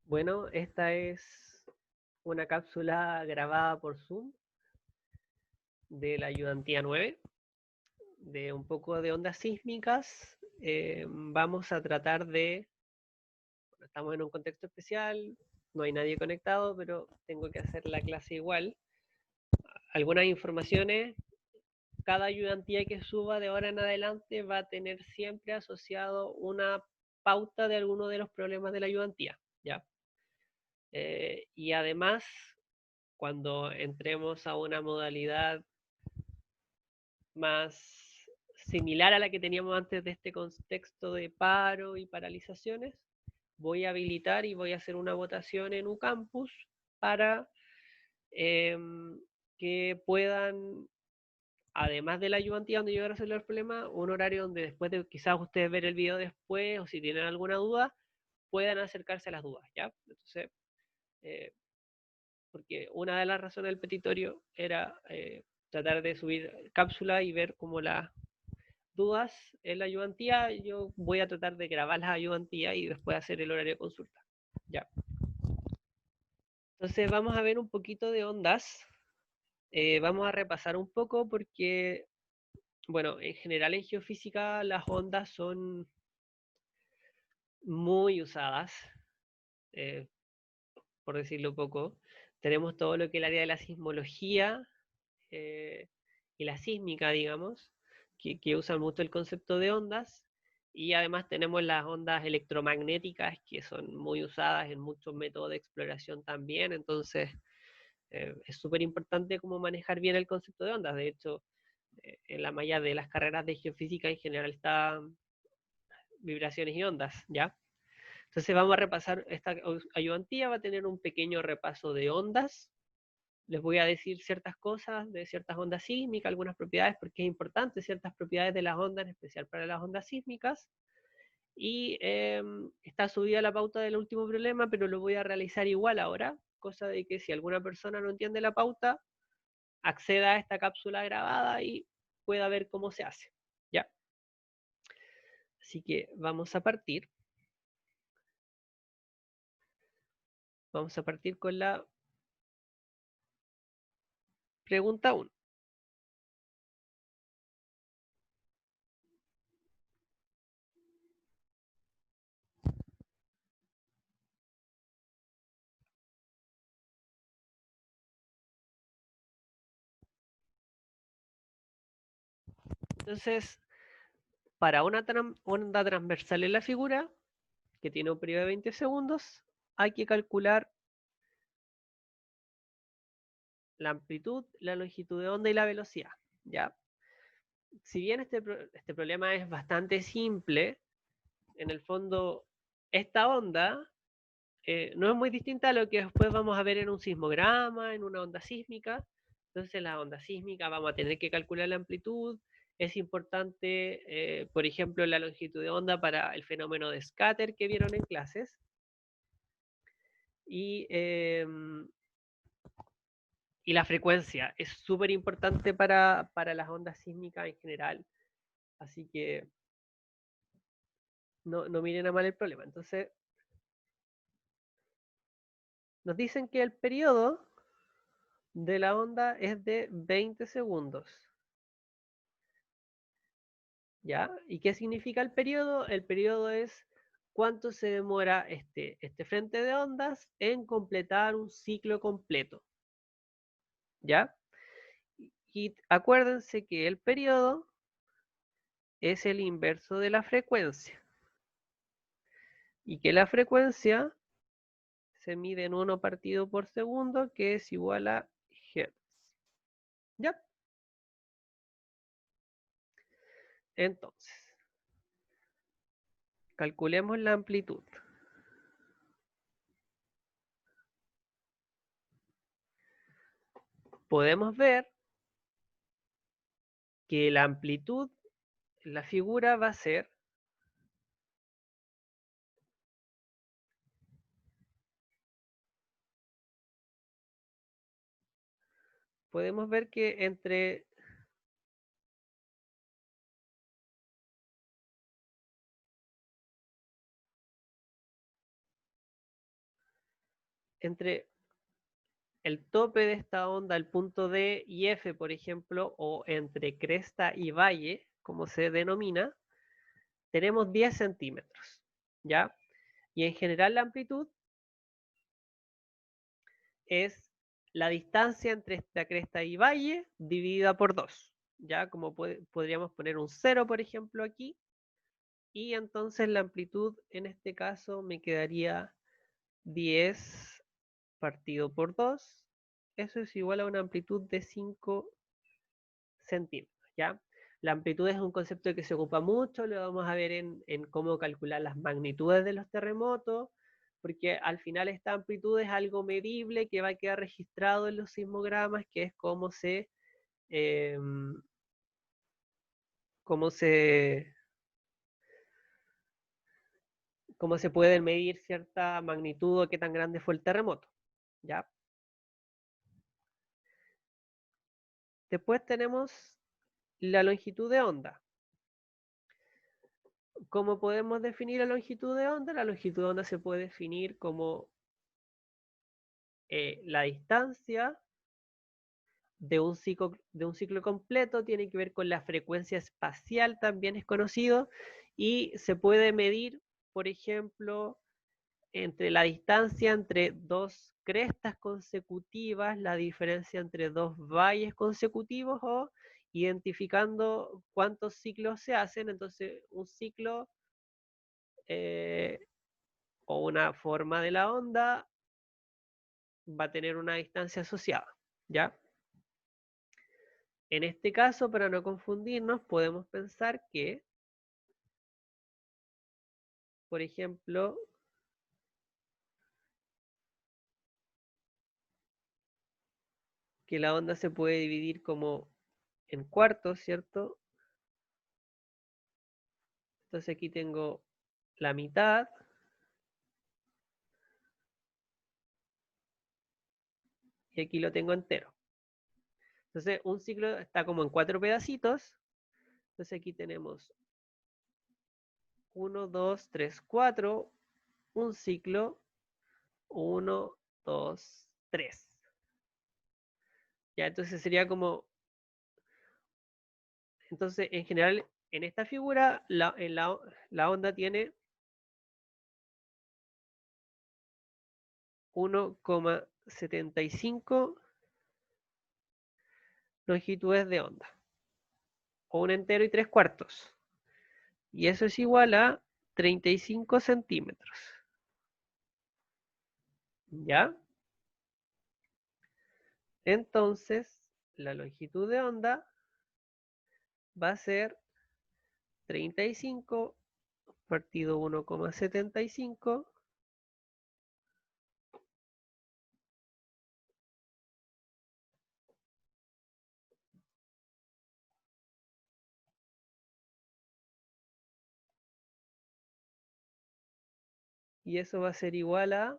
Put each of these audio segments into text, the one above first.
Bueno, esta es una cápsula grabada por Zoom de la ayudantía 9, de un poco de ondas sísmicas. Vamos a tratar de, bueno, estamos en un contexto especial, no hay nadie conectado, pero tengo que hacer la clase igual. Algunas informaciones, cada ayudantía que suba de ahora en adelante va a tener siempre asociado una pauta de alguno de los problemas de la ayudantía, ¿ya? Y además, cuando entremos a una modalidad más similar a la que teníamos antes de este contexto de paro y paralizaciones, voy a habilitar y voy a hacer una votación en Ucampus para eh, que puedan, además de la ayudantía donde yo voy a resolver el problema, un horario donde después de quizás ustedes ver el video después o si tienen alguna duda, puedan acercarse a las dudas, ¿ya? Entonces, eh, porque una de las razones del petitorio era tratar de subir cápsula y ver cómo las dudas en la ayudantía. Yo voy a tratar de grabar las ayudantías y después hacer el horario de consulta. Ya. Entonces vamos a ver un poquito de ondas. Vamos a repasar un poco porque, bueno, en general en geofísica las ondas son muy usadas, eh, por decirlo poco. Tenemos todo lo que es el área de la sismología eh, y la sísmica, digamos, que usan mucho el concepto de ondas. Y además tenemos las ondas electromagnéticas que son muy usadas en muchos métodos de exploración también. Entonces, es súper importante cómo manejar bien el concepto de ondas. De hecho, en la malla de las carreras de geofísica en general está vibraciones y ondas, ¿ya? Entonces vamos a repasar esta ayudantía, va a tener un pequeño repaso de ondas. Les voy a decir ciertas cosas de ciertas ondas sísmicas, algunas propiedades, porque es importante ciertas propiedades de las ondas, en especial para las ondas sísmicas. Y está subida la pauta del último problema, pero lo voy a realizar igual ahora, cosa de que si alguna persona no entiende la pauta, acceda a esta cápsula grabada y pueda ver cómo se hace. ¿Ya? Así que vamos a partir. Vamos a partir con la pregunta 1. Entonces, para una onda transversal en la figura, que tiene un periodo de 20 segundos, hay que calcular la amplitud, la longitud de onda y la velocidad. ¿Ya? Si bien este problema es bastante simple, en el fondo esta onda no es muy distinta a lo que después vamos a ver en un sismograma, en una onda sísmica. Entonces la onda sísmica vamos a tener que calcular la amplitud. Es importante, por ejemplo, la longitud de onda para el fenómeno de scatter que vieron en clases. Y la frecuencia es súper importante para las ondas sísmicas en general. Así que no miren a mal el problema. Entonces, nos dicen que el periodo de la onda es de 20 segundos. ¿Ya? ¿Y qué significa el periodo? El periodo es cuánto se demora este frente de ondas en completar un ciclo completo. ¿Ya? Y acuérdense que el periodo es el inverso de la frecuencia. Y que la frecuencia se mide en 1 partido por segundo, que es igual a Hz. ¿Ya? Entonces, calculemos la amplitud. Podemos ver que la amplitud en la figura va a ser podemos ver que entre entre el tope de esta onda, el punto D y F, por ejemplo, o entre cresta y valle, como se denomina, tenemos 10 centímetros, ¿ya? Y en general la amplitud es la distancia entre esta cresta y valle dividida por 2, ¿ya? Como podríamos poner un 0, por ejemplo, aquí, y entonces la amplitud en este caso me quedaría 10 partido por 2, eso es igual a una amplitud de 5 centímetros, ¿ya? La amplitud es un concepto que se ocupa mucho, lo vamos a ver en cómo calcular las magnitudes de los terremotos, porque al final esta amplitud es algo medible que va a quedar registrado en los sismogramas, que es eh, cómo se, cómo se puede medir cierta magnitud o qué tan grande fue el terremoto, ¿ya? Después tenemos la longitud de onda. ¿Cómo podemos definir la longitud de onda? La longitud de onda se puede definir como la distancia de un ciclo completo, tiene que ver con la frecuencia espacial, también es conocido, y se puede medir, por ejemplo, entre la distancia entre dos crestas consecutivas, la diferencia entre dos valles consecutivos o identificando cuántos ciclos se hacen. Entonces, un ciclo eh, o una forma de la onda va a tener una distancia asociada, ¿ya? En este caso, para no confundirnos, podemos pensar que, por ejemplo, que la onda se puede dividir como en cuartos, ¿cierto? Entonces aquí tengo la mitad y aquí lo tengo entero. Entonces un ciclo está como en 4 pedacitos. Entonces aquí tenemos 1, 2, 3, 4, un ciclo, 1, 2, 3. Ya, entonces sería como, entonces en general en esta figura la onda tiene 1,75 longitudes de onda, o un entero y 3 cuartos. Y eso es igual a 35 centímetros. ¿Ya? Entonces, la longitud de onda va a ser 35 partido 1,75 y eso va a ser igual a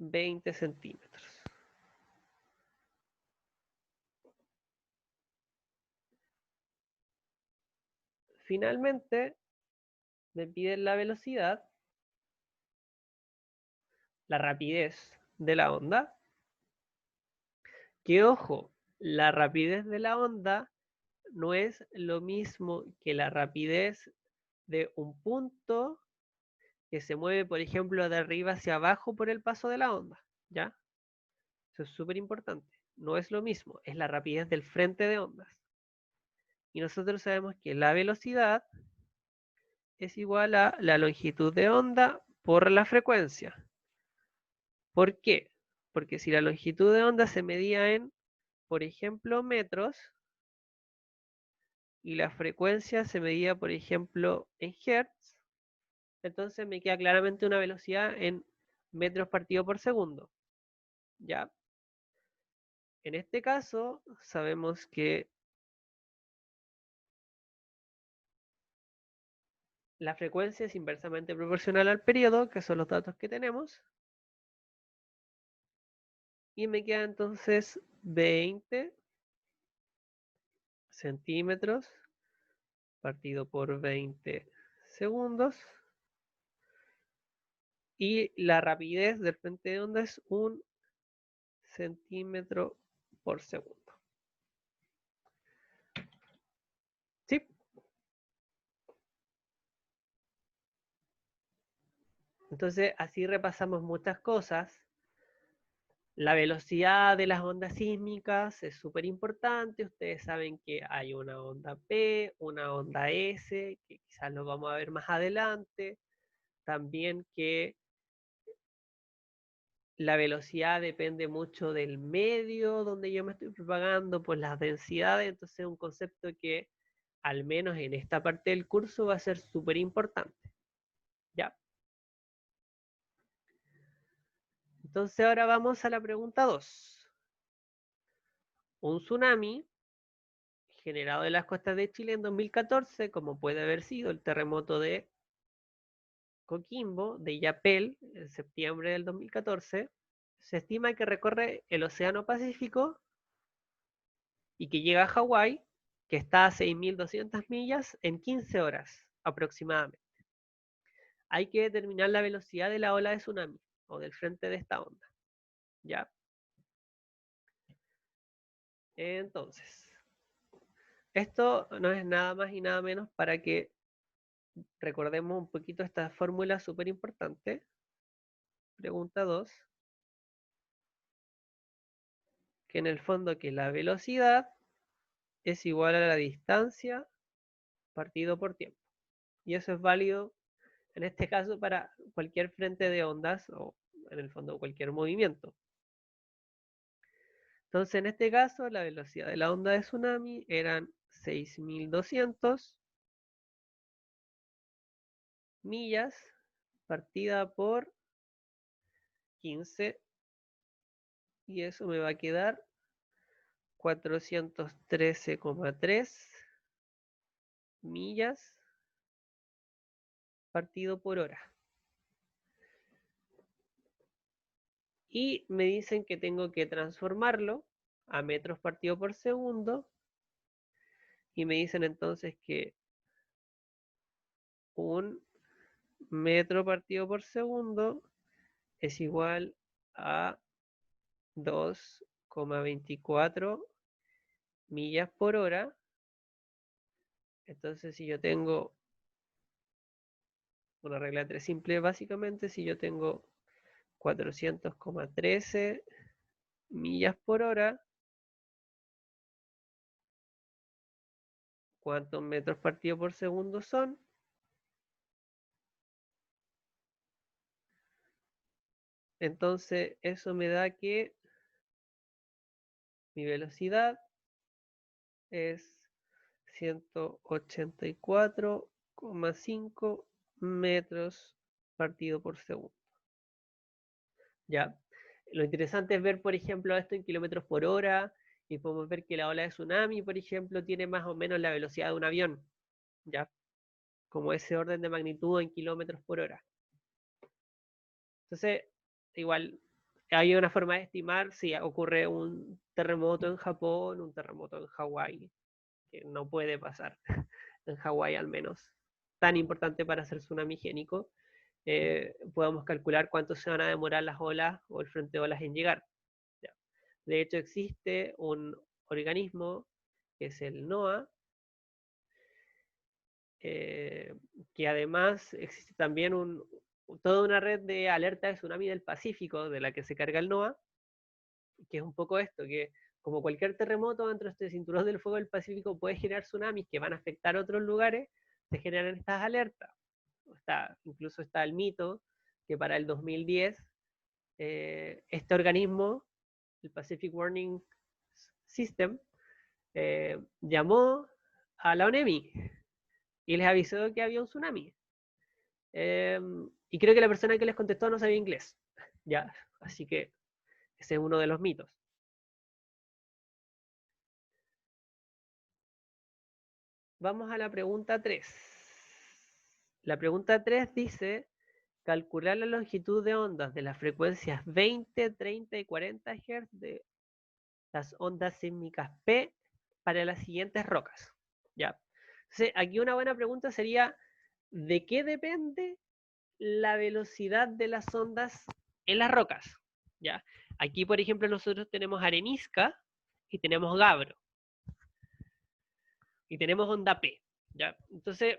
20 centímetros. Finalmente, me piden la velocidad, la rapidez de la onda. Que ojo, la rapidez de la onda no es lo mismo que la rapidez de un punto que se mueve, por ejemplo, de arriba hacia abajo por el paso de la onda, ¿ya? Eso es súper importante. No es lo mismo, es la rapidez del frente de ondas. Y nosotros sabemos que la velocidad es igual a la longitud de onda por la frecuencia. ¿Por qué? Porque si la longitud de onda se medía en, por ejemplo, metros, y la frecuencia se medía, por ejemplo, en hertz, entonces me queda claramente una velocidad en metros partido por segundo. ¿Ya? En este caso, sabemos que la frecuencia es inversamente proporcional al periodo, que son los datos que tenemos. Y me queda entonces 20 centímetros partido por 20 segundos y la rapidez del frente de onda es 1 centímetro por segundo. ¿Sí? Entonces, así repasamos muchas cosas. La velocidad de las ondas sísmicas es súper importante. Ustedes saben que hay una onda P, una onda S, que quizás lo vamos a ver más adelante. También que la velocidad depende mucho del medio donde yo me estoy propagando, por las densidades. Entonces es un concepto que, al menos en esta parte del curso, va a ser súper importante. ¿Ya? Entonces ahora vamos a la pregunta 2. Un tsunami generado en las costas de Chile en 2014, como puede haber sido el terremoto de Coquimbo, de Illapel, en septiembre del 2014, se estima que recorre el Océano Pacífico y que llega a Hawái, que está a 6.200 millas, en 15 horas aproximadamente. Hay que determinar la velocidad de la ola de tsunami o del frente de esta onda. ¿Ya? Entonces, esto no es nada más y nada menos para que recordemos un poquito esta fórmula súper importante. Pregunta 2. Que en el fondo que la velocidad es igual a la distancia partido por tiempo. Y eso es válido en este caso para cualquier frente de ondas o en el fondo cualquier movimiento. Entonces en este caso la velocidad de la onda de tsunami eran 6.200 millas partida por 15 y eso me va a quedar 413,3 millas partido por hora. Y me dicen que tengo que transformarlo a metros partido por segundo. Y me dicen entonces que 1 metro partido por segundo es igual a 2,24 millas por hora. Entonces, si yo tengo una regla de 3 simple, básicamente, si yo tengo 400,13 millas por hora, ¿cuántos metros partido por segundo son? Entonces, eso me da que mi velocidad es 184,5 metros partido por segundo. ¿Ya? Lo interesante es ver, por ejemplo, esto en kilómetros por hora, y podemos ver que la ola de tsunami, por ejemplo, tiene más o menos la velocidad de un avión, ¿ya? Como ese orden de magnitud en kilómetros por hora. Entonces, igual, hay una forma de estimar si ocurre un terremoto en Japón, un terremoto en Hawái, que no puede pasar, en Hawái al menos, tan importante para hacer tsunami génico. Podamos calcular cuánto se van a demorar las olas o el frente de olas en llegar. ¿Ya? De hecho, existe un organismo que es el NOAA, que además existe también toda una red de alerta de tsunami del Pacífico de la que se carga el NOAA, que es un poco esto, que como cualquier terremoto dentro de este cinturón del fuego del Pacífico puede generar tsunamis que van a afectar a otros lugares, se generan estas alertas. Incluso está el mito que para el 2010 este organismo, el Pacific Warning System, llamó a la ONEMI y les avisó que había un tsunami. Y creo que la persona que les contestó no sabía inglés. ¿Ya? Así que ese es uno de los mitos. Vamos a la pregunta 3. La pregunta 3 dice, calcular la longitud de ondas de las frecuencias 20, 30 y 40 Hz de las ondas sísmicas P para las siguientes rocas. ¿Ya? Entonces, aquí una buena pregunta sería, ¿de qué depende la velocidad de las ondas en las rocas, ¿ya? Aquí, por ejemplo, nosotros tenemos arenisca y tenemos gabbro. Y tenemos onda P, ¿ya? Entonces,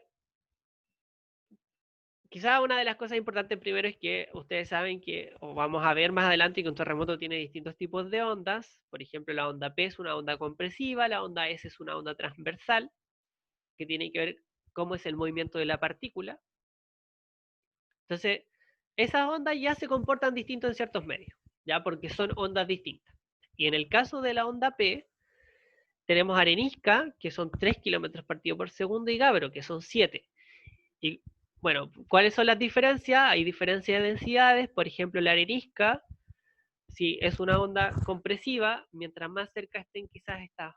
quizás una de las cosas importantes primero es que ustedes saben que, o vamos a ver más adelante, que un terremoto tiene distintos tipos de ondas. Por ejemplo, la onda P es una onda compresiva, la onda S es una onda transversal, que tiene que ver cómo es el movimiento de la partícula. Entonces, esas ondas ya se comportan distinto en ciertos medios, ya porque son ondas distintas. Y en el caso de la onda P, tenemos arenisca, que son 3 kilómetros partido por segundo, y gabbro, que son 7. Y bueno, ¿cuáles son las diferencias? Hay diferencias de densidades. Por ejemplo, la arenisca, si es una onda compresiva, mientras más cerca estén quizás estas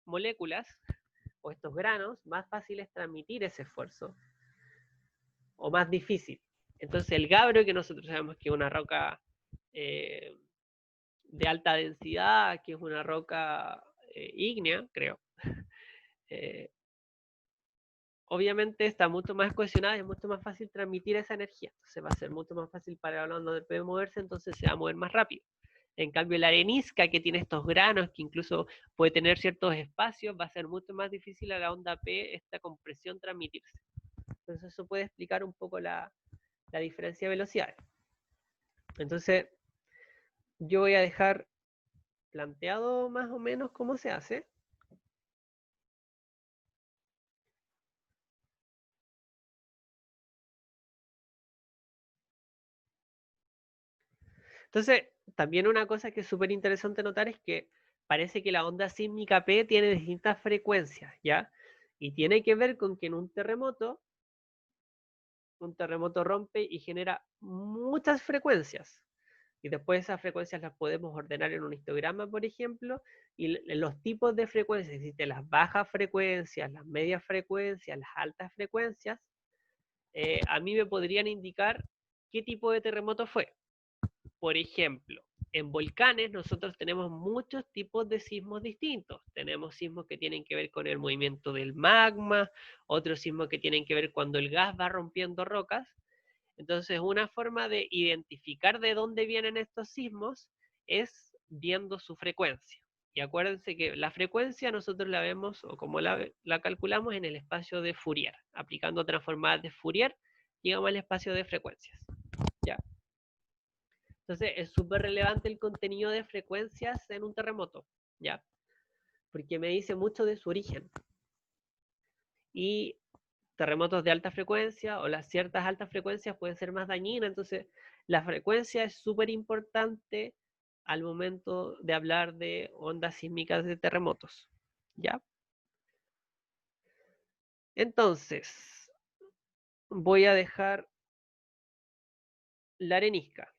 moléculas o estos granos, más fácil es transmitir ese esfuerzo o más difícil. Entonces el gabbro, que nosotros sabemos que es una roca eh, de alta densidad, que es una roca ígnea, creo, eh, obviamente está mucho más cohesionada y es mucho más fácil transmitir esa energía. Entonces va a ser mucho más fácil para la onda de P moverse, entonces se va a mover más rápido. En cambio, la arenisca, que tiene estos granos, que incluso puede tener ciertos espacios, va a ser mucho más difícil a la onda P esta compresión transmitirse. Entonces eso puede explicar un poco la diferencia de velocidades. Entonces, yo voy a dejar planteado más o menos cómo se hace. Entonces, también una cosa que es súper interesante notar es que parece que la onda sísmica P tiene distintas frecuencias, ¿ya? Y tiene que ver con que en un terremoto rompe y genera muchas frecuencias. Y después esas frecuencias las podemos ordenar en un histograma, por ejemplo, y los tipos de frecuencias, existen las bajas frecuencias, las medias frecuencias, las altas frecuencias, a mí me podrían indicar qué tipo de terremoto fue. Por ejemplo, en volcanes nosotros tenemos muchos tipos de sismos distintos. Tenemos sismos que tienen que ver con el movimiento del magma, otros sismos que tienen que ver cuando el gas va rompiendo rocas. Entonces, una forma de identificar de dónde vienen estos sismos es viendo su frecuencia. Y acuérdense que la frecuencia nosotros la vemos, o como la calculamos, en el espacio de Fourier. Aplicando transformadas de Fourier, llegamos al espacio de frecuencias. ¿Ya? Entonces es súper relevante el contenido de frecuencias en un terremoto, ¿ya? Porque me dice mucho de su origen. Y terremotos de alta frecuencia o las ciertas altas frecuencias pueden ser más dañinas, entonces la frecuencia es súper importante al momento de hablar de ondas sísmicas de terremotos, ¿ya? Entonces, voy a dejar la arenisca,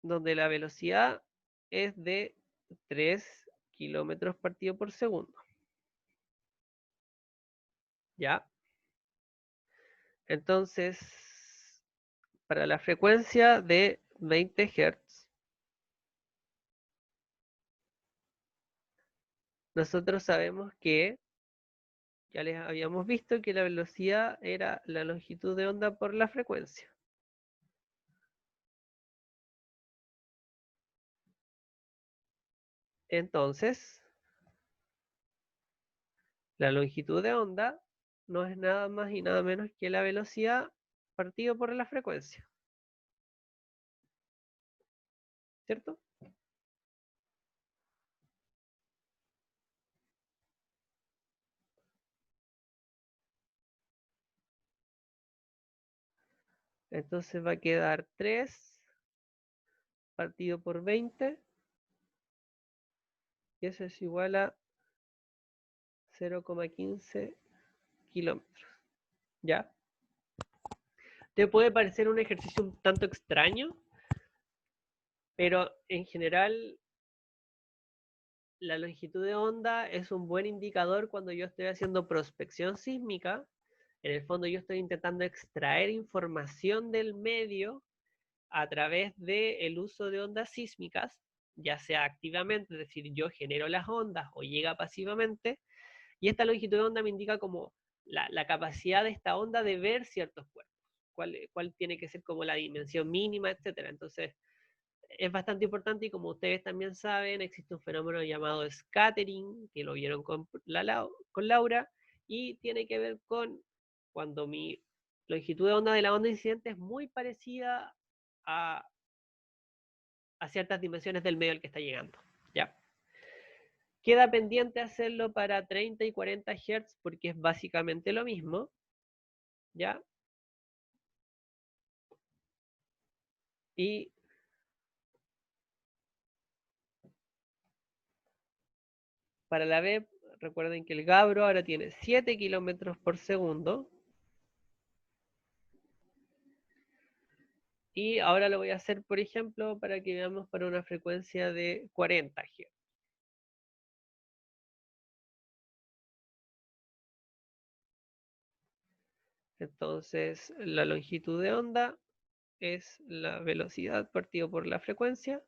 donde la velocidad es de 3 kilómetros partido por segundo. ¿Ya? Entonces, para la frecuencia de 20 Hz, nosotros sabemos que, ya les habíamos visto que la velocidad era la longitud de onda por la frecuencia. Entonces, la longitud de onda no es nada más y nada menos que la velocidad partido por la frecuencia. ¿Cierto? Entonces va a quedar 3 partido por 20, y eso es igual a 0,15 kilómetros. ¿Ya? Te puede parecer un ejercicio un tanto extraño, pero en general la longitud de onda es un buen indicador cuando yo estoy haciendo prospección sísmica. En el fondo yo estoy intentando extraer información del medio a través del uso de ondas sísmicas, ya sea activamente, es decir, yo genero las ondas o llega pasivamente, y esta longitud de onda me indica como la capacidad de esta onda de ver ciertos cuerpos. cuál tiene que ser como la dimensión mínima, etcétera. Entonces, es bastante importante y como ustedes también saben, existe un fenómeno llamado scattering, que lo vieron con Laura, y tiene que ver con cuando mi longitud de onda de la onda incidente es muy parecida a, a ciertas dimensiones del medio al que está llegando. ¿Ya? Queda pendiente hacerlo para 30 y 40 Hz porque es básicamente lo mismo. ¿Ya? Y para la B, recuerden que el Gabro ahora tiene 7 kilómetros por segundo. Y ahora lo voy a hacer, por ejemplo, para que veamos para una frecuencia de 40 Hz. Entonces, la longitud de onda es la velocidad partido por la frecuencia.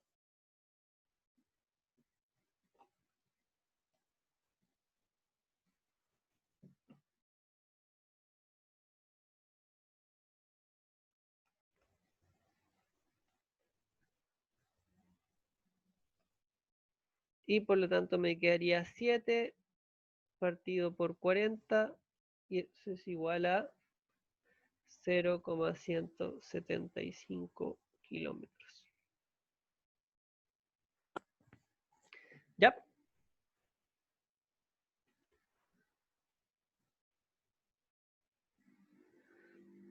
Y por lo tanto me quedaría 7 partido por 40. Y eso es igual a 0,175 kilómetros. ¿Ya?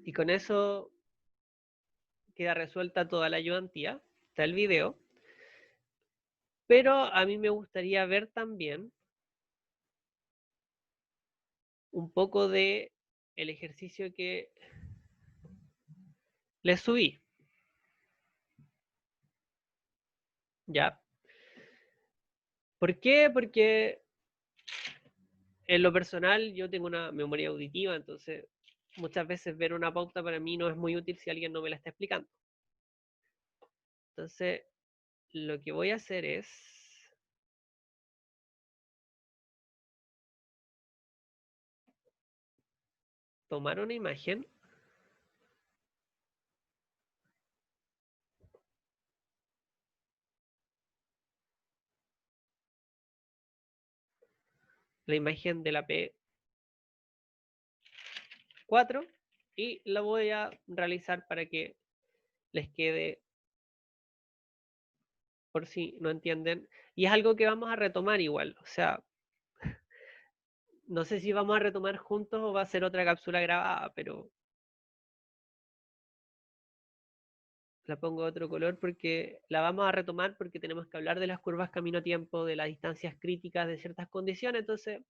Y con eso queda resuelta toda la ayudantía. Está el video. Pero a mí me gustaría ver también un poco de el ejercicio que les subí. ¿Ya? ¿Por qué? Porque en lo personal yo tengo una memoria auditiva, entonces muchas veces ver una pauta para mí no es muy útil si alguien no me la está explicando. Entonces, lo que voy a hacer es tomar una imagen. La imagen de la P4 y la voy a realizar para que les quede por si no entienden. Y es algo que vamos a retomar igual. O sea, no sé si vamos a retomar juntos o va a ser otra cápsula grabada, pero la pongo de otro color porque la vamos a retomar porque tenemos que hablar de las curvas camino-tiempo, de las distancias críticas de ciertas condiciones. Entonces,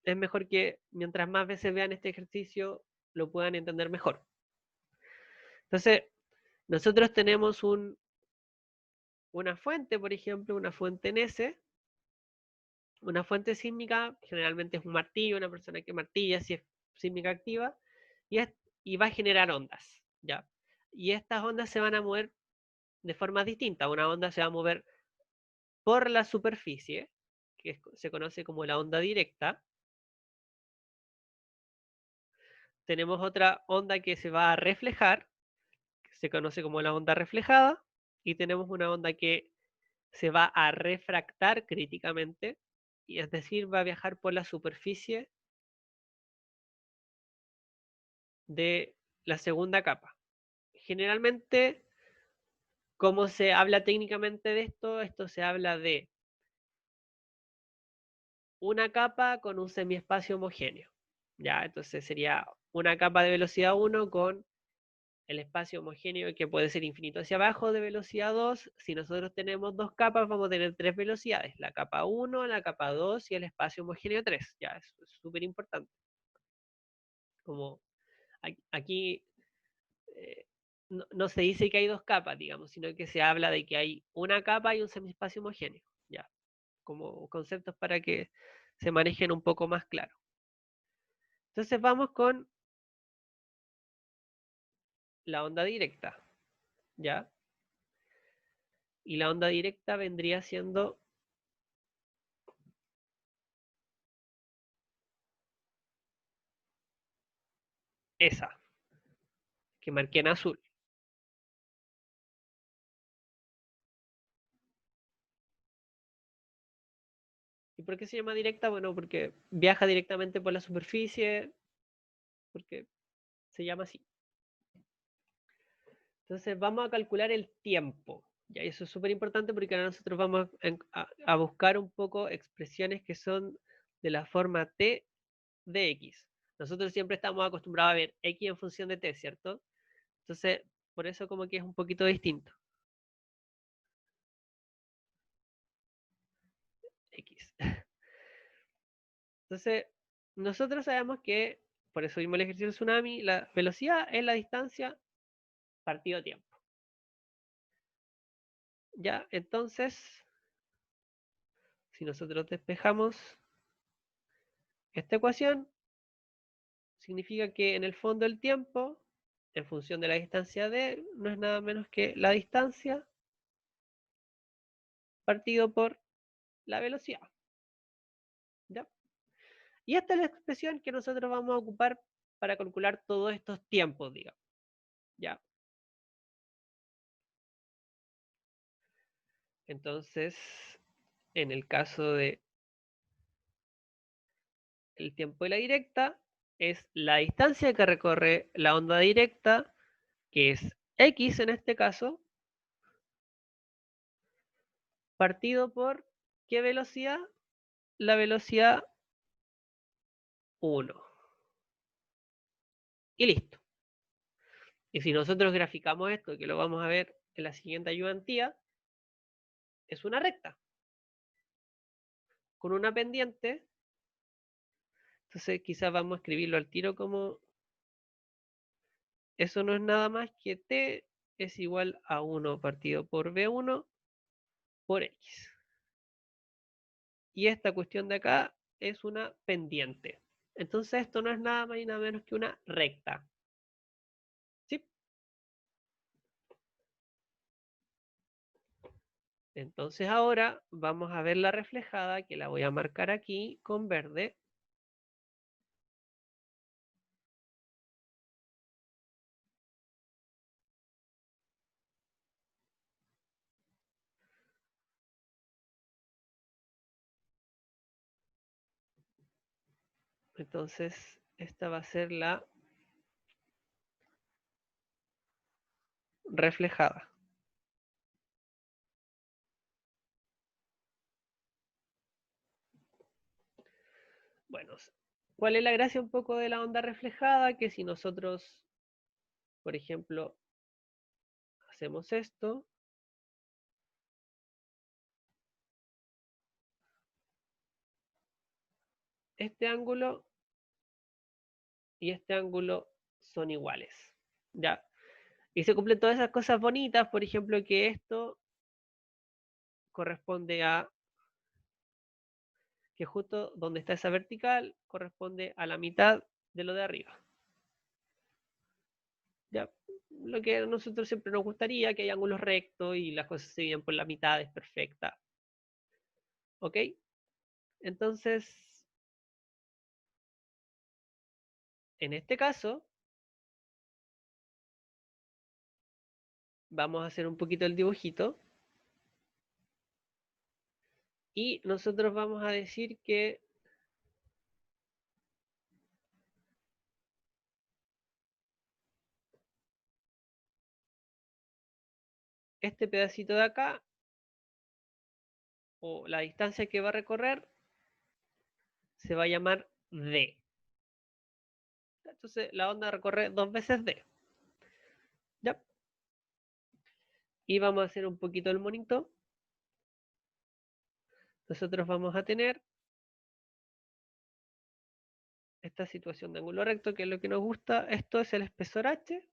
es mejor que mientras más veces vean este ejercicio, lo puedan entender mejor. Entonces, nosotros tenemos una fuente, por ejemplo, una fuente en S. Una fuente sísmica generalmente es un martillo, una persona que martilla si es sísmica activa, y, y va a generar ondas, ¿ya? Y estas ondas se van a mover de formas distintas. Una onda se va a mover por la superficie, que se conoce como la onda directa. Tenemos otra onda que se va a reflejar, que se conoce como la onda reflejada, y tenemos una onda que se va a refractar críticamente, y es decir, va a viajar por la superficie de la segunda capa. Generalmente, ¿cómo se habla técnicamente de esto? Esto se habla de una capa con un semiespacio homogéneo. ¿Ya? Entonces sería una capa de velocidad 1 con el espacio homogéneo que puede ser infinito hacia abajo de velocidad 2. Si nosotros tenemos dos capas, vamos a tener tres velocidades, la capa 1, la capa 2 y el espacio homogéneo 3. Ya, eso es súper importante. Como aquí no se dice que hay dos capas, digamos, sino que se habla de que hay una capa y un semiespacio homogéneo. Ya, como conceptos para que se manejen un poco más claro. Entonces vamos con la onda directa, ¿ya? Y la onda directa vendría siendo . . 。 . 。 . 。 . 。 . . . . . 。 . . . . . . . . . . . . . . . . . . . . . . . . . . . . . . . 。 . . 。 . . . 。 . . . 。 . . esa, que marqué en azul. ¿Y por qué se llama directa? Bueno, porque viaja directamente por la superficie, porque se llama así. Entonces vamos a calcular el tiempo. Ya, y eso es súper importante porque ahora nosotros vamos a buscar un poco expresiones que son de la forma t de x. Nosotros siempre estamos acostumbrados a ver x en función de t, ¿cierto? Entonces, por eso como que es un poquito distinto. X. Entonces, nosotros sabemos que, por eso vimos el ejercicio del tsunami, la velocidad es la distancia partido tiempo. Ya, entonces, si nosotros despejamos esta ecuación, significa que en el fondo el tiempo, en función de la distancia d, no es nada menos que la distancia partido por la velocidad. ¿Ya? Y esta es la expresión que nosotros vamos a ocupar para calcular todos estos tiempos, digamos. ¿Ya? Entonces, en el caso de el tiempo de la directa, es la distancia que recorre la onda directa, que es x en este caso, partido por ¿qué velocidad? La velocidad 1. Y listo. Y si nosotros graficamos esto, que lo vamos a ver en la siguiente ayudantía, es una recta con una pendiente. Entonces quizás vamos a escribirlo al tiro como eso no es nada más que t es igual a 1 partido por b1 por x. Y esta cuestión de acá es una pendiente. Entonces esto no es nada más y nada menos que una recta. ¿Sí? Entonces ahora vamos a ver la reflejada, que la voy a marcar aquí con verde. Entonces esta va a ser la reflejada. Bueno, ¿cuál es la gracia un poco de la onda reflejada? Que si nosotros, por ejemplo, hacemos esto, este ángulo y este ángulo son iguales. ¿Ya? Y se cumplen todas esas cosas bonitas, por ejemplo, que esto corresponde a que justo donde está esa vertical corresponde a la mitad de lo de arriba. ¿Ya? Lo que a nosotros siempre nos gustaría, que hay ángulos rectos y las cosas se dividen por la mitad, es perfecta. ¿Ok? Entonces, en este caso, vamos a hacer un poquito el dibujito y nosotros vamos a decir que este pedacito de acá, o la distancia que va a recorrer, se va a llamar D. Entonces la onda recorre 2 veces D. ¿Ya? Y vamos a hacer un poquito el monito. Nosotros vamos a tener esta situación de ángulo recto, que es lo que nos gusta. Esto es el espesor H.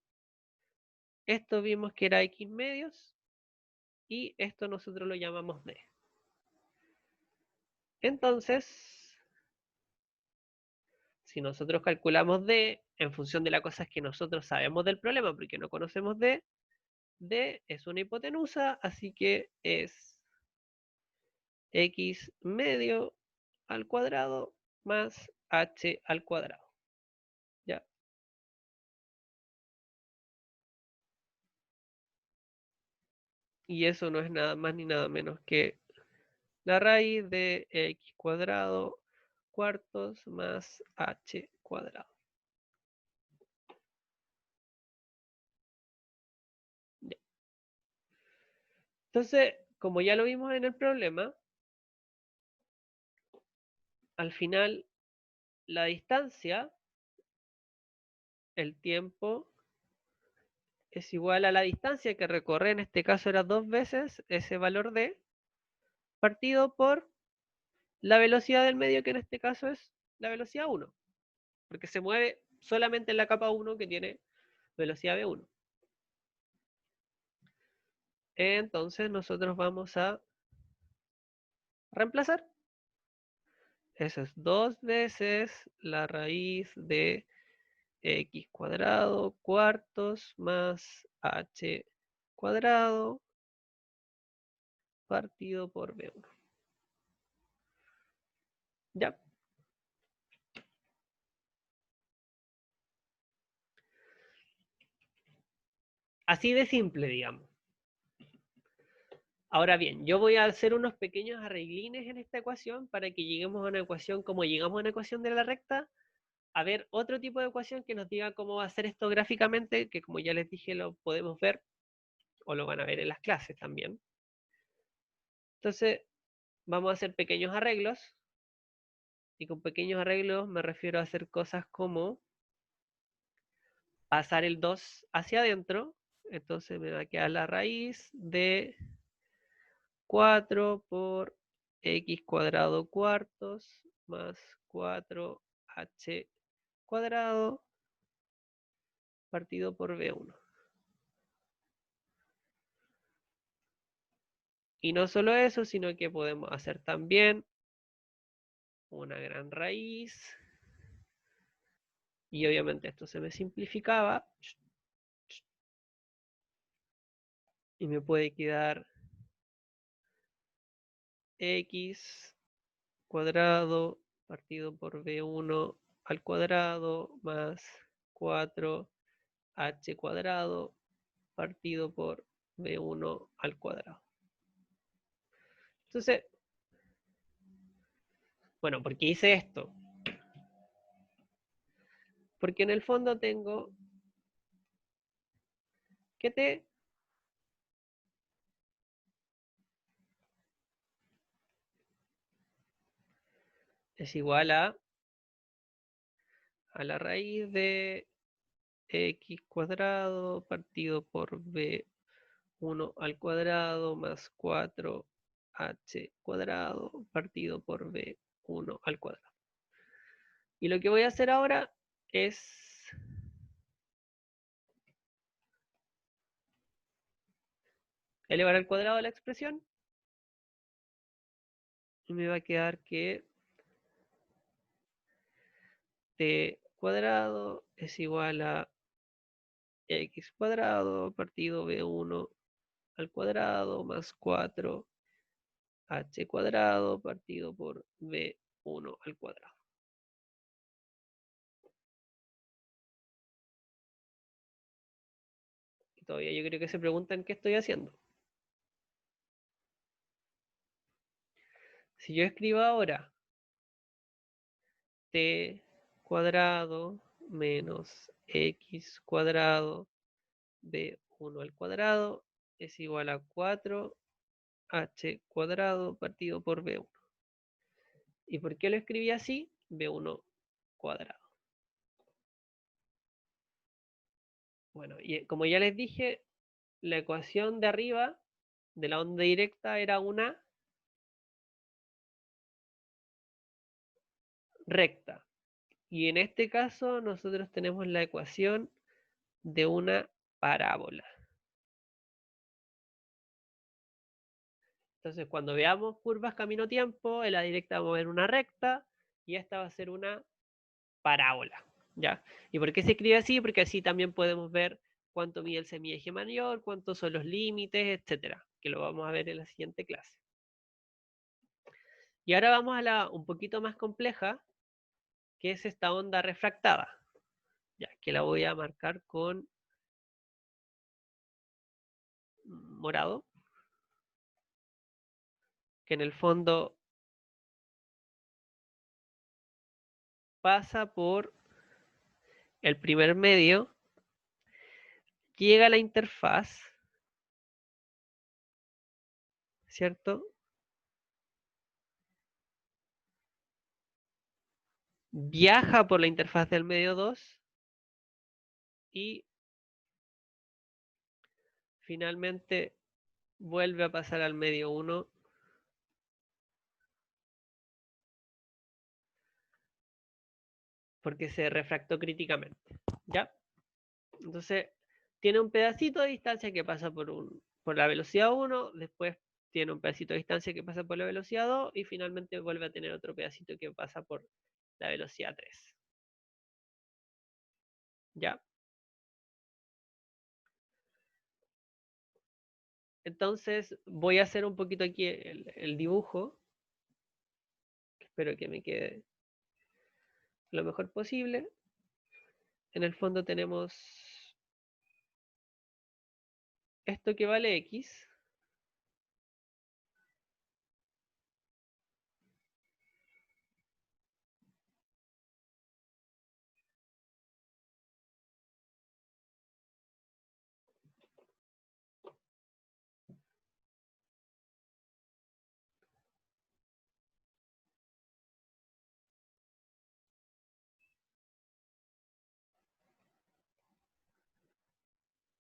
Esto vimos que era X medios. Y esto nosotros lo llamamos D. Entonces, si nosotros calculamos D en función de las cosas que nosotros sabemos del problema, porque no conocemos D, D es una hipotenusa, así que es X medio al cuadrado más H al cuadrado. ¿Ya? y eso no es nada más ni nada menos que la raíz de x cuadrado cuartos más h cuadrado. Ya. Entonces, como ya lo vimos en el problema, al final la distancia, el tiempo, es igual a la distancia que recorre, en este caso era 2 veces ese valor d, partido por la velocidad del medio, que en este caso es la velocidad 1, porque se mueve solamente en la capa 1 que tiene velocidad v1. Entonces nosotros vamos a reemplazar. Eso es 2 veces la raíz de x cuadrado cuartos más h cuadrado partido por v1. ¿Ya? Así de simple, digamos. Ahora bien, yo voy a hacer unos pequeños arreglines en esta ecuación para que lleguemos a una ecuación, como llegamos a una ecuación de la recta, a ver otro tipo de ecuación que nos diga cómo va a ser esto gráficamente, que como ya les dije lo podemos ver o lo van a ver en las clases también. Entonces, vamos a hacer pequeños arreglos, y con pequeños arreglos me refiero a hacer cosas como pasar el 2 hacia adentro, entonces me va a quedar la raíz de 4 por x cuadrado cuartos más 4h cuadrado partido por v1. Y no solo eso, sino que podemos hacer también una gran raíz. Y obviamente esto se me simplificaba. Y me puede quedar x cuadrado partido por v1 al cuadrado más 4h cuadrado partido por v1 al cuadrado. Entonces, bueno, ¿por qué hice esto? Porque en el fondo tengo que t es igual a la raíz de x cuadrado partido por v1 al cuadrado más 4h cuadrado partido por v1 al cuadrado. Y lo que voy a hacer ahora es elevar al cuadrado la expresión y me va a quedar que t cuadrado es igual a x cuadrado partido v1 al cuadrado más 4h cuadrado partido por v1 al cuadrado. Y todavía yo creo que se preguntan qué estoy haciendo. Si yo escribo ahora t cuadrado menos x cuadrado de 1 al cuadrado es igual a 4h cuadrado partido por v1. ¿Y por qué lo escribí así? v1 cuadrado. Bueno, y como ya les dije, la ecuación de arriba de la onda directa era una recta. Y en este caso nosotros tenemos la ecuación de una parábola. Entonces, cuando veamos curvas camino-tiempo, en la directa vamos a ver una recta y esta va a ser una parábola. ¿Ya? ¿Y por qué se escribe así? Porque así también podemos ver cuánto mide el semieje mayor, cuántos son los límites, etcétera, que lo vamos a ver en la siguiente clase. Y ahora vamos a la un poquito más compleja, que es esta onda refractada. Ya, que la voy a marcar con morado. que en el fondo pasa por el primer medio, llega a la interfaz, ¿cierto? Viaja por la interfaz del medio 2 y finalmente vuelve a pasar al medio 1 porque se refractó críticamente, ¿ya? Entonces, tiene un pedacito de distancia que pasa por la velocidad 1, después tiene un pedacito de distancia que pasa por la velocidad 2 y finalmente vuelve a tener otro pedacito que pasa por la velocidad 3. ¿Ya? Entonces voy a hacer un poquito aquí el dibujo. Espero que me quede lo mejor posible. En el fondo tenemos esto que vale X.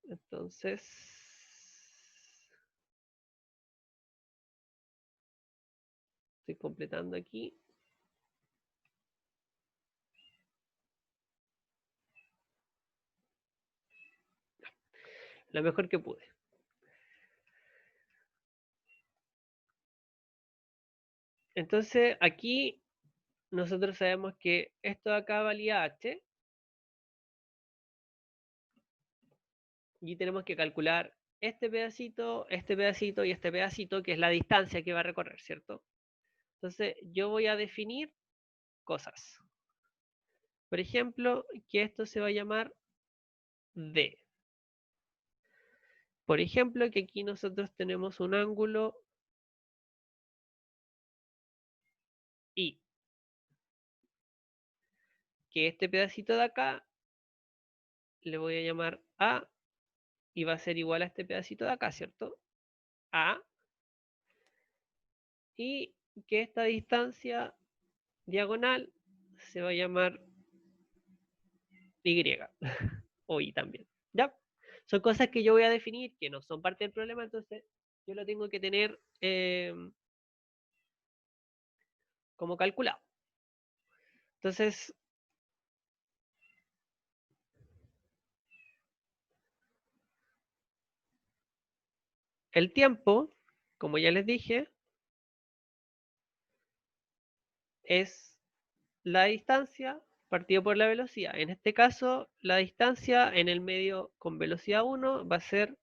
Entonces, estoy completando aquí. Lo mejor que pude. Entonces, aquí nosotros sabemos que esto de acá valía h y tenemos que calcular este pedacito y este pedacito, que es la distancia que va a recorrer, ¿cierto? Entonces, yo voy a definir cosas. Por ejemplo, que esto se va a llamar D. Por ejemplo, que aquí nosotros tenemos un ángulo I, que este pedacito de acá le voy a llamar A y va a ser igual a este pedacito de acá, ¿cierto? A, y que esta distancia diagonal se va a llamar Y o I también, ¿ya? Son cosas que yo voy a definir, que no son parte del problema, entonces yo lo tengo que tener como calculado. Entonces, el tiempo, como ya les dije, es la distancia partido por la velocidad. En este caso, la distancia en el medio con velocidad 1 va a ser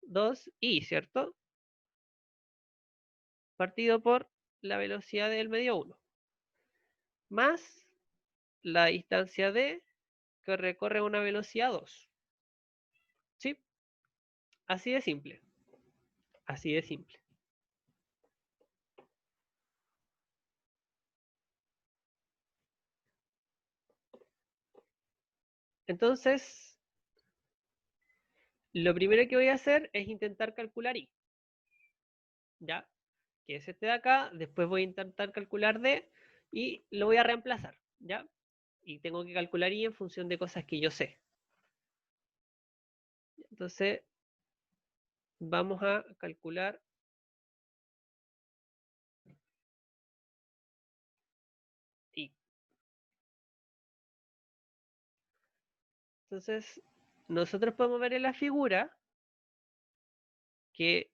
2i, ¿cierto? Partido por la velocidad del medio 1. Más la distancia d que recorre a una velocidad 2. ¿Sí? Así de simple. Así de simple. Entonces, lo primero que voy a hacer es intentar calcular i. ¿Ya? Que es este de acá. Después voy a intentar calcular d y lo voy a reemplazar. ¿Ya? Y tengo que calcular i en función de cosas que yo sé. Entonces, vamos a calcular i. Entonces, nosotros podemos ver en la figura que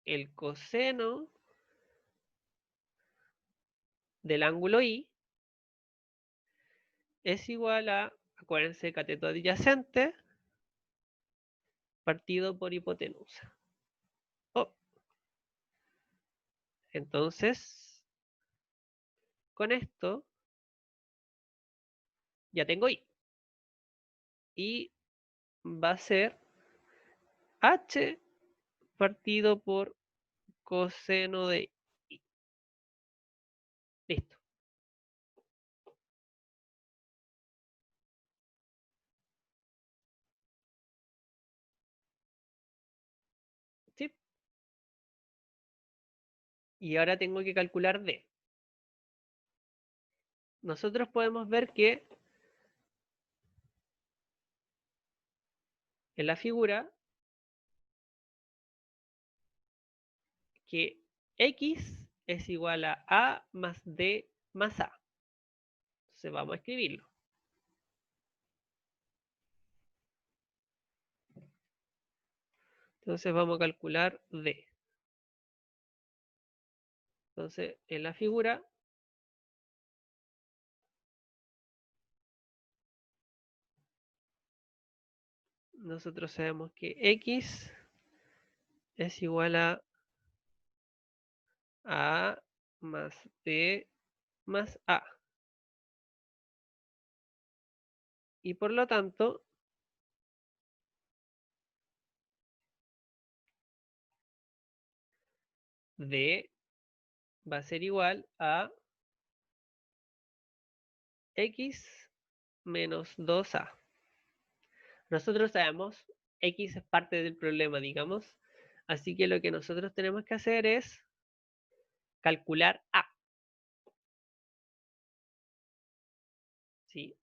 el coseno del ángulo i es igual a, acuérdense, cateto adyacente partido por hipotenusa. Oh, entonces, con esto ya tengo i. Y va a ser h partido por coseno de i. Listo. ¿Sí? Y ahora tengo que calcular d. Nosotros podemos ver que en la figura que x es igual a más d más a. Entonces vamos a escribirlo. Entonces vamos a calcular d. Entonces en la figura nosotros sabemos que x es igual a más d más a. Y por lo tanto, d va a ser igual a x menos 2a. Nosotros sabemos, x es parte del problema, digamos. Así que lo que nosotros tenemos que hacer es calcular a. ¿Sí?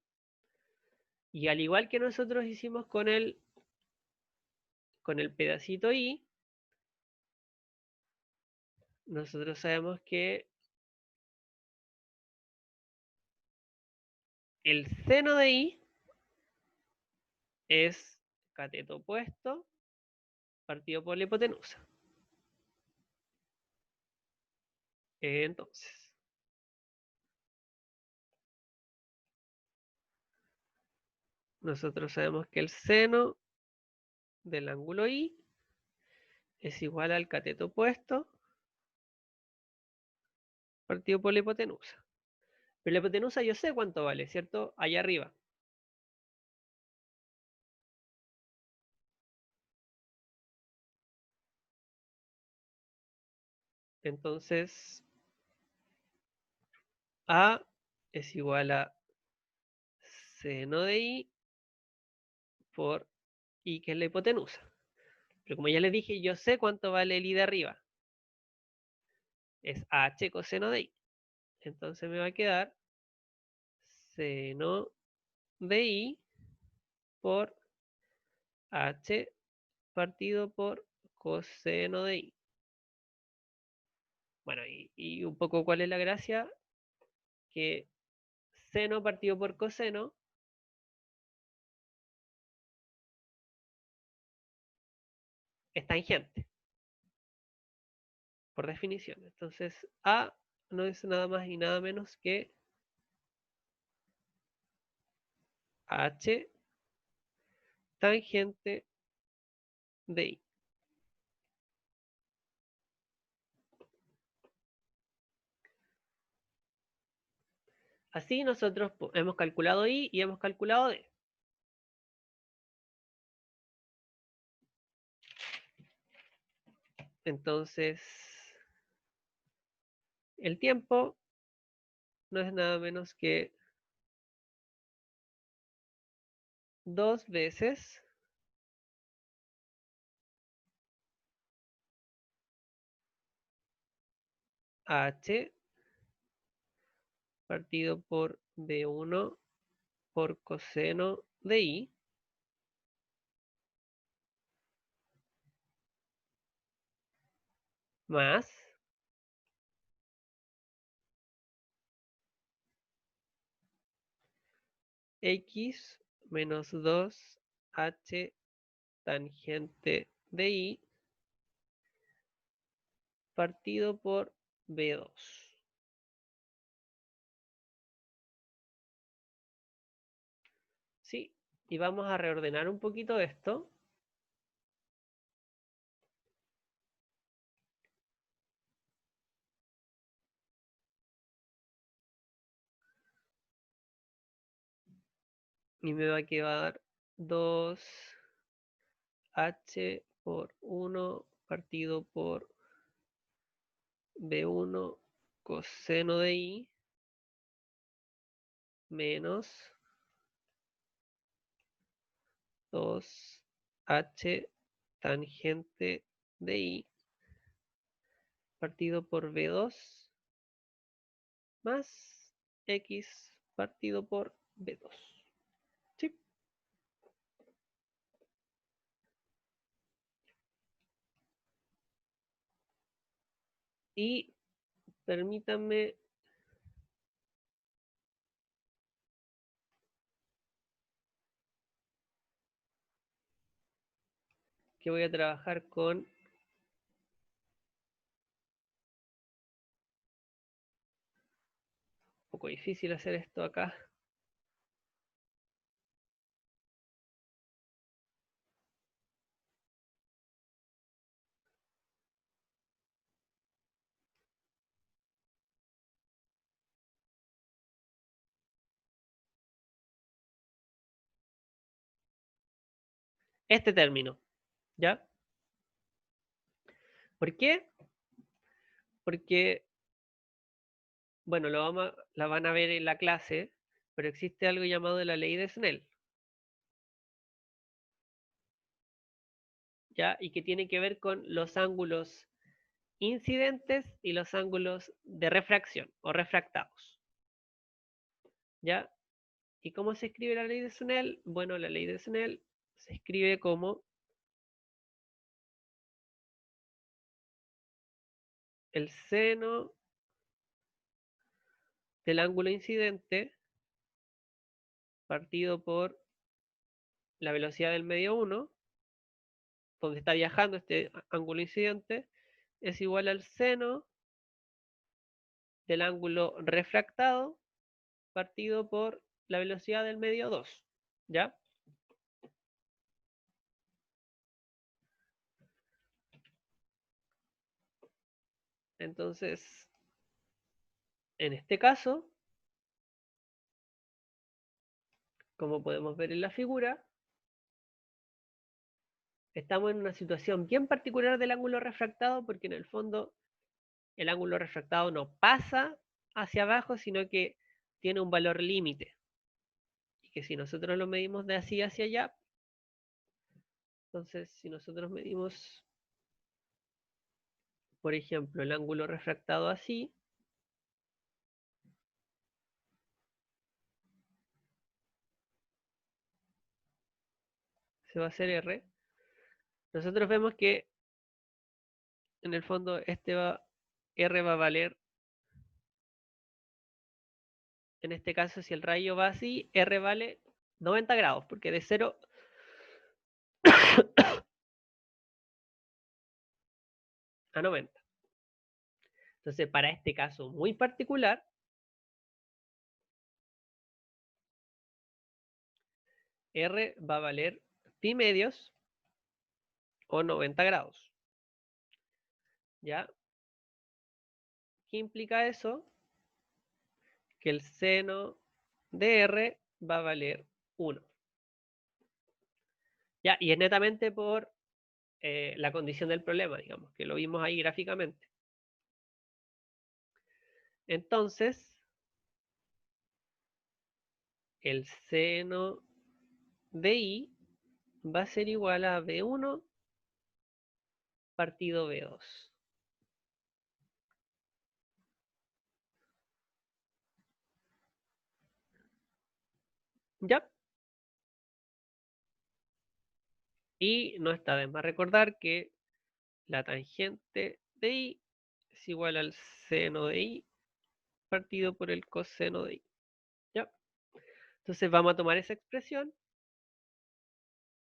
Y al igual que nosotros hicimos con el pedacito y, nosotros sabemos que el seno de i es cateto opuesto partido por la hipotenusa. Entonces, nosotros sabemos que el seno del ángulo i es igual al cateto opuesto partido por la hipotenusa. Pero la hipotenusa yo sé cuánto vale, ¿cierto? Allá arriba. Entonces, a es igual a seno de i por i, que es la hipotenusa. Pero como ya les dije, yo sé cuánto vale el i de arriba. Es h coseno de i. Entonces me va a quedar seno de i por h partido por coseno de i. Bueno, y un poco cuál es la gracia, que seno partido por coseno es tangente, por definición. Entonces, a no es nada más y nada menos que h tangente de i. Así nosotros hemos calculado i y hemos calculado d. Entonces, el tiempo no es nada menos que 2 veces h partido por d1 por coseno de i más x menos 2h tangente de i partido por b2. Sí, y vamos a reordenar un poquito esto. Y me va a quedar 2h por 1 partido por B1 coseno de I menos 2H tangente de I partido por B2 más X partido por B2. ¿Sí? Y permítanme que voy a trabajar con un poco difícil hacer esto acá. Este término, ¿ya? ¿Por qué? Porque, bueno, la van a ver en la clase, pero existe algo llamado la ley de Snell, ¿ya? Y que tiene que ver con los ángulos incidentes y los ángulos de refracción o refractados, ¿ya? ¿Y cómo se escribe la ley de Snell? Bueno, la ley de Snell se escribe como el seno del ángulo incidente partido por la velocidad del medio 1, donde está viajando este ángulo incidente, es igual al seno del ángulo refractado partido por la velocidad del medio 2, ¿ya? Entonces, en este caso, como podemos ver en la figura, estamos en una situación bien particular del ángulo refractado porque en el fondo el ángulo refractado no pasa hacia abajo, sino que tiene un valor límite. Y que si nosotros lo medimos de así hacia allá, entonces si nosotros medimos, por ejemplo, el ángulo refractado así, se va a hacer R. Nosotros vemos que en el fondo R va a valer, en este caso si el rayo va así, R vale 90 grados, porque de 0 a 90. Entonces, para este caso muy particular, R va a valer pi medios o 90 grados. ¿Ya? ¿Qué implica eso? Que el seno de R va a valer 1. ¿Ya? Y es netamente por la condición del problema, digamos, que lo vimos ahí gráficamente. Entonces, el seno de I va a ser igual a B1 partido B2. ¿Ya? Y no está de más recordar que la tangente de I es igual al seno de I partido por el coseno de I. ¿Ya? Entonces vamos a tomar esa expresión,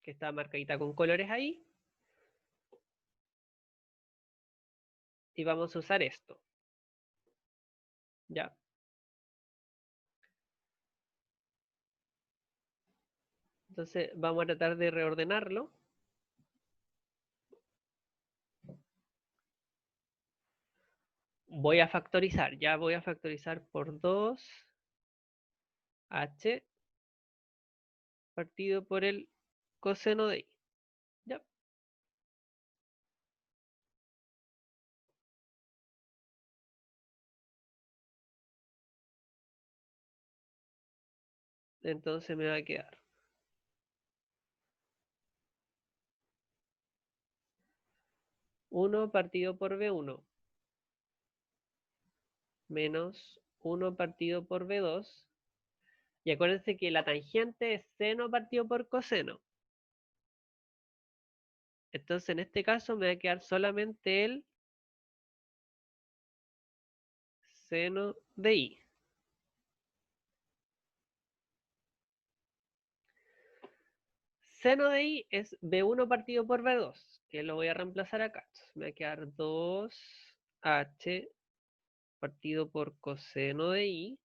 que está marcadita con colores ahí, y vamos a usar esto. ¿Ya? Entonces vamos a tratar de reordenarlo. Voy a factorizar, ya voy a factorizar por 2H partido por el coseno de I. ¿Ya? Entonces me va a quedar 1 partido por B1 menos 1 partido por B2. Y acuérdense que la tangente es seno partido por coseno. Entonces en este caso me va a quedar solamente el seno de I. Seno de I es B1 partido por B2, que lo voy a reemplazar acá. Entonces me va a quedar 2H partido por coseno de I,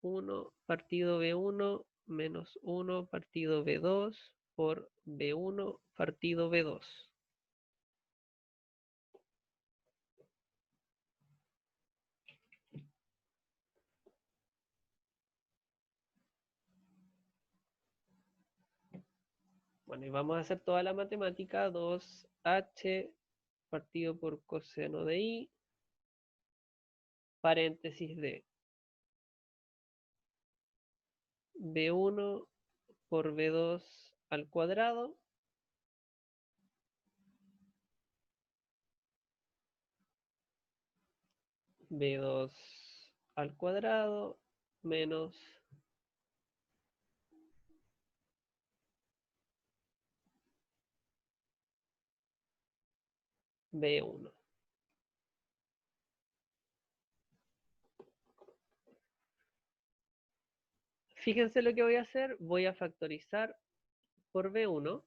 1 partido B1 menos 1 partido B2 por B1 partido B2. Bueno, y vamos a hacer toda la matemática. 2H partido por coseno de I, paréntesis de B1 por B2 al cuadrado B2 al cuadrado menos B1. Fíjense lo que voy a hacer. Voy a factorizar por B1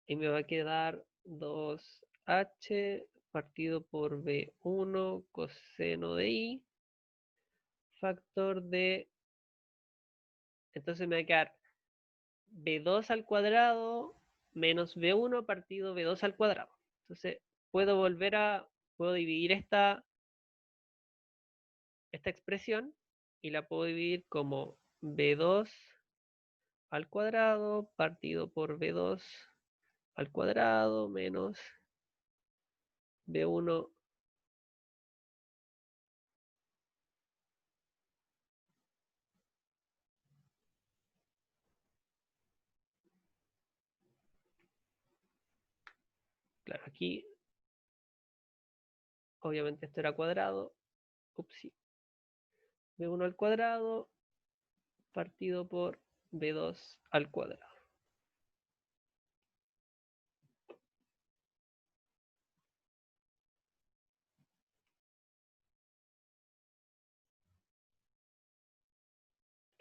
y me va a quedar 2H partido por B1 coseno de I, factor de... Entonces me va a quedar B2 al cuadrado menos B1 partido B2 al cuadrado. Entonces puedo dividir esta expresión y la puedo dividir como B2 al cuadrado partido por B2 al cuadrado menos B1. Claro, aquí obviamente esto era cuadrado. Upsi. B1 al cuadrado partido por B2 al cuadrado.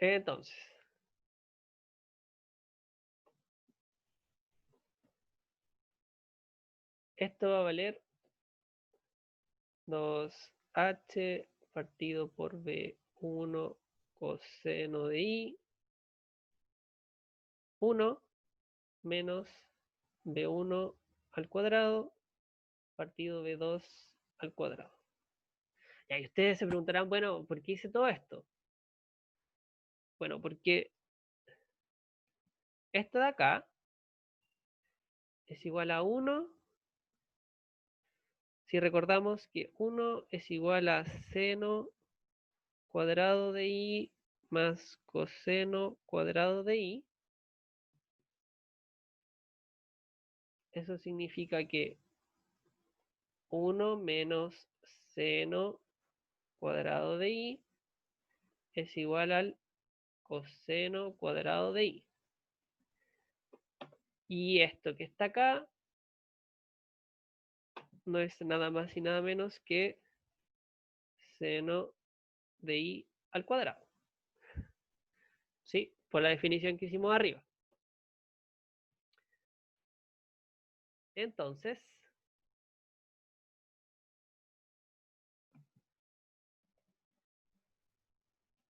Entonces, esto va a valer 2H partido por B1 coseno de I, 1 menos B1 al cuadrado partido B2 al cuadrado. Y ahí ustedes se preguntarán, bueno, ¿por qué hice todo esto? Bueno, porque esto de acá es igual a 1, si recordamos que 1 es igual a seno cuadrado de I más coseno cuadrado de I. Eso significa que 1 menos seno cuadrado de I es igual al coseno cuadrado de I. Y esto que está acá no es nada más y nada menos que seno de I al cuadrado. ¿Sí? Por la definición que hicimos arriba. Entonces,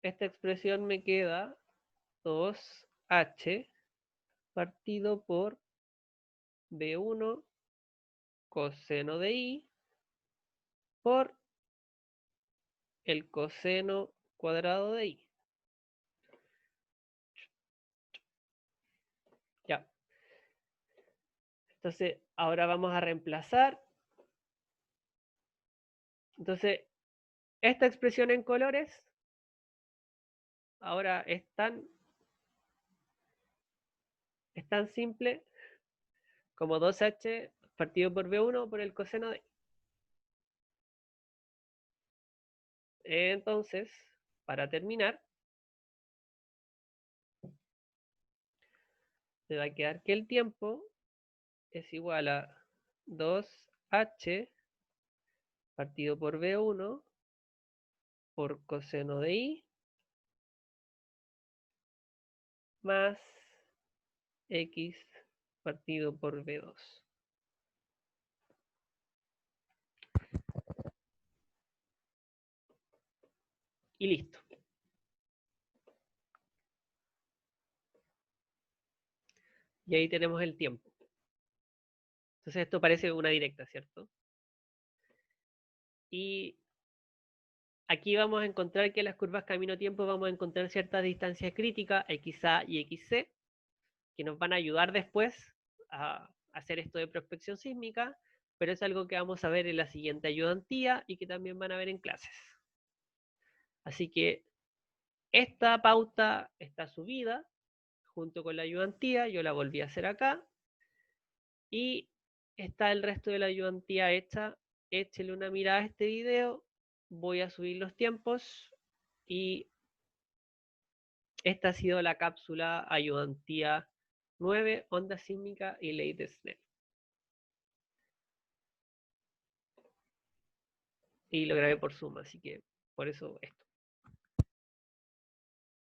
esta expresión me queda 2H partido por B1 coseno de I por el coseno cuadrado de I. Ya. Entonces, ahora vamos a reemplazar. Entonces, esta expresión en colores ahora es tan simple como 2h partido por B1 por el coseno de I. Entonces, para terminar, me va a quedar que el tiempo es igual a 2h partido por B1 por coseno de I más X partido por B2. Y listo. Y ahí tenemos el tiempo. Entonces esto parece una directa, ¿cierto? Y aquí vamos a encontrar que en las curvas camino-tiempo vamos a encontrar ciertas distancias críticas, XA y XC, que nos van a ayudar después a hacer esto de prospección sísmica, pero es algo que vamos a ver en la siguiente ayudantía y que también van a ver en clases. Así que esta pauta está subida junto con la ayudantía, yo la volví a hacer acá, y está el resto de la ayudantía hecha. Échele una mirada a este video, voy a subir los tiempos y esta ha sido la cápsula ayudantía 9, onda sísmica y ley de Snell. Y lo grabé por Zoom, así que por eso esto.